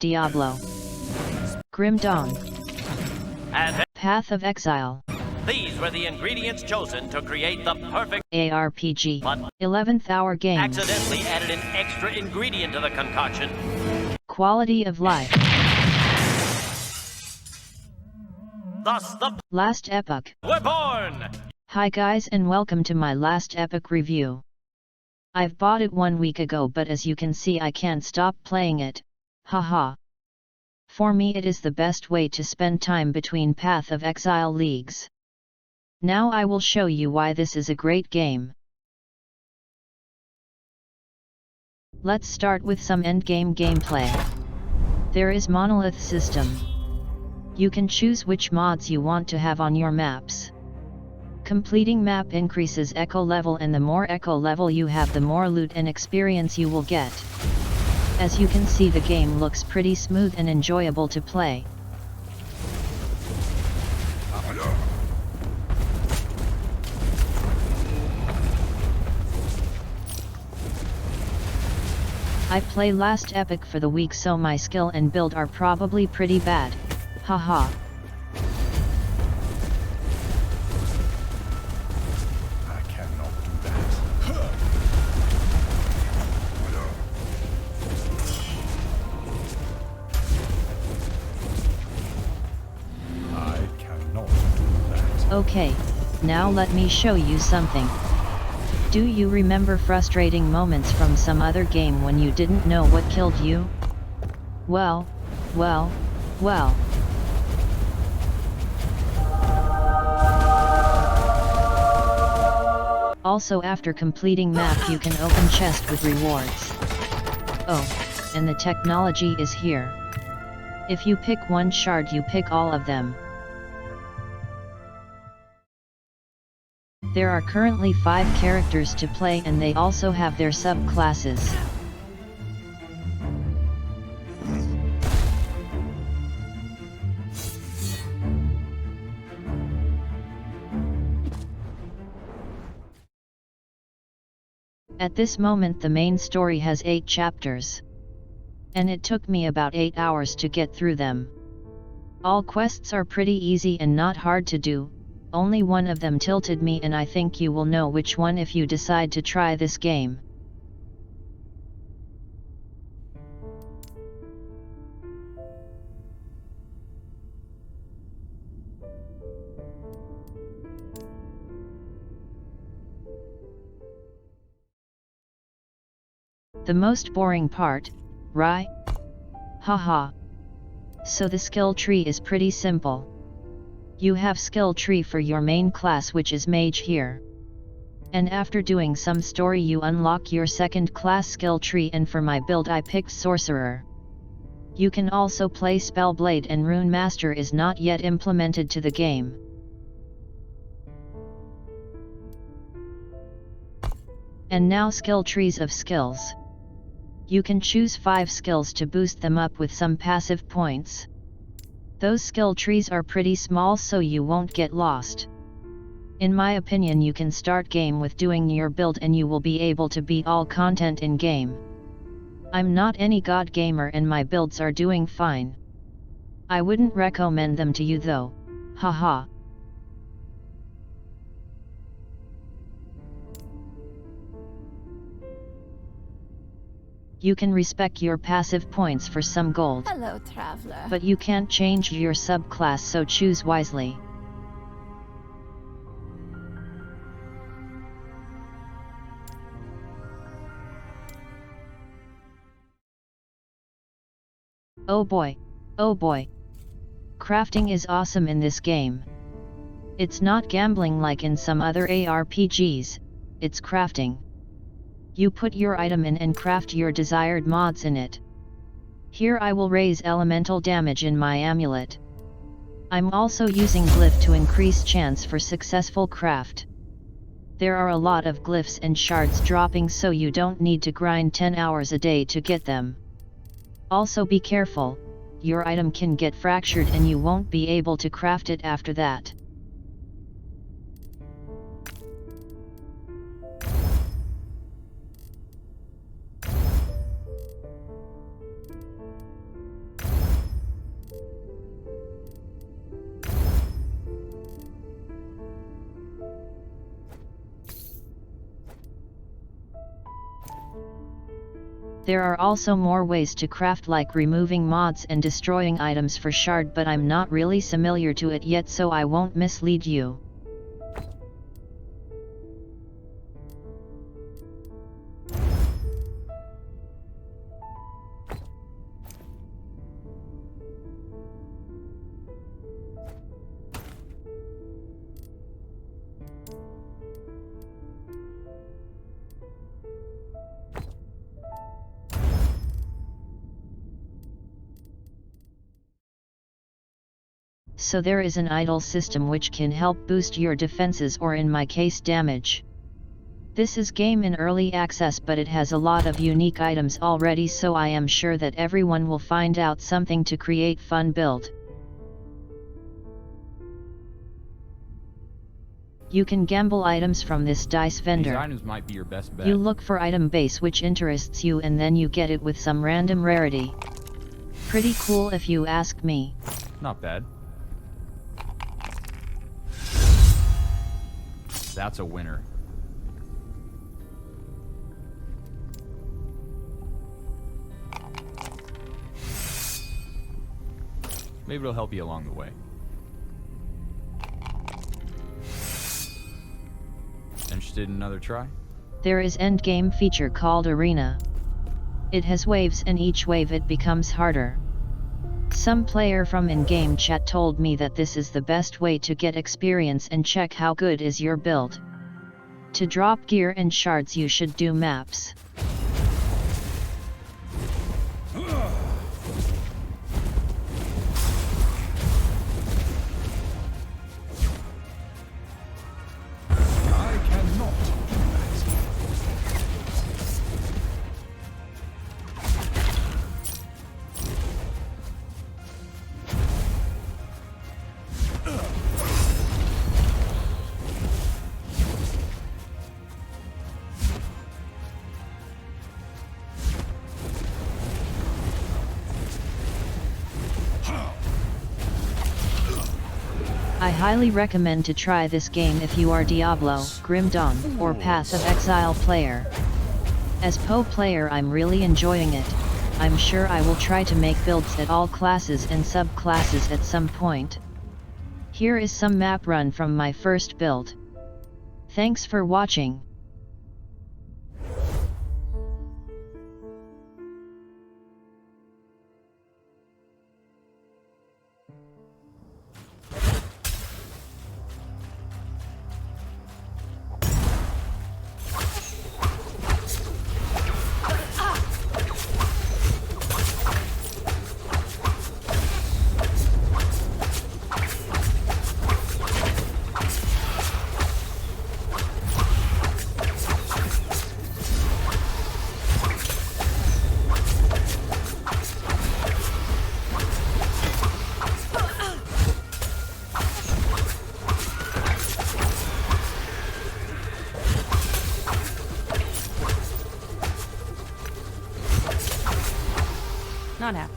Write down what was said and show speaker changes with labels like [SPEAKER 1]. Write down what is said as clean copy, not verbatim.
[SPEAKER 1] Diablo, Grim Dawn,
[SPEAKER 2] And
[SPEAKER 1] Path of Exile,
[SPEAKER 2] these were the ingredients chosen to create the perfect
[SPEAKER 1] ARPG,
[SPEAKER 2] but
[SPEAKER 1] 11th Hour Games,
[SPEAKER 2] accidentally added an extra ingredient to the concoction.
[SPEAKER 1] Quality of Life,
[SPEAKER 2] Thus the
[SPEAKER 1] Last Epoch.
[SPEAKER 2] were born!
[SPEAKER 1] Hi guys and welcome to my Last Epoch review. I've bought it 1 week ago, but as you can see I can't stop playing it, haha. For me it is the best way to spend time between Path of Exile leagues. Now I will show you why this is a great game. Let's start with some endgame gameplay. There is monolith system. You can choose which mods you want to have on your maps. Completing map increases echo level, and the more echo level you have, the more loot and experience you will get. As you can see, the game looks pretty smooth and enjoyable to play. I play Last Epoch for the week, so my skill and build are probably pretty bad, haha. Okay, now let me show you something. Do you remember frustrating moments from some other game when you didn't know what killed you? Well. Also, after completing map you can open chest with rewards. Oh, and the technology is here. If you pick one shard you pick all of them. There are currently 5 characters to play, and they also have their subclasses. At this moment the main story has 8 chapters. And it took me about 8 hours to get through them. All quests are pretty easy and not hard to do. Only one of them tilted me, and I think you will know which one if you decide to try this game. The most boring part, right? Haha. So the skill tree is pretty simple. You have skill tree for your main class, which is mage here. And after doing some story you unlock your second class skill tree, and for my build I picked sorcerer. You can also play spellblade, and rune master is not yet implemented to the game. And now skill trees of skills. You can choose 5 skills to boost them up with some passive points. Those skill trees are pretty small, so you won't get lost. In my opinion, you can start game with doing your build and you will be able to beat all content in game. I'm not any god gamer and my builds are doing fine. I wouldn't recommend them to you though, haha. You can respec your passive points for some gold.
[SPEAKER 3] Hello, traveler.
[SPEAKER 1] But you can't change your subclass, so choose wisely. Oh boy. Crafting is awesome in this game. It's not gambling like in some other ARPGs, it's crafting. You put your item in and craft your desired mods in it. Here I will raise elemental damage in my amulet. I'm also using glyph to increase chance for successful craft. There are a lot of glyphs and shards dropping, so you don't need to grind 10 hours a day to get them. Also be careful, your item can get fractured and you won't be able to craft it after that. There are also more ways to craft, like removing mods and destroying items for shard, but I'm not really familiar to it yet, so I won't mislead you. So there is an idle system which can help boost your defenses, or in my case damage. This is game in early access, but it has a lot of unique items already, so I am sure that everyone will find out something to create fun build. You can gamble items from this dice vendor.
[SPEAKER 3] These items might be your best bet.
[SPEAKER 1] You look for item base which interests you, and then you get it with some random rarity. Pretty cool if you ask me.
[SPEAKER 3] Not bad. That's a winner. Maybe it'll help you along the way. Interested in another try?
[SPEAKER 1] There is endgame feature called Arena. It has waves, and each wave it becomes harder. Some player from in-game chat told me that this is the best way to get experience and check how good is your build. To drop gear and shards you should do maps.
[SPEAKER 4] I cannot do that.
[SPEAKER 1] I highly recommend to try this game if you are Diablo, Grim Dawn, or Path of Exile player. As PoE player I'm really enjoying it. I'm sure I will try to make builds at all classes and subclasses at some point. Here is some map run from my first build. Thanks for watching.
[SPEAKER 5] Not happy.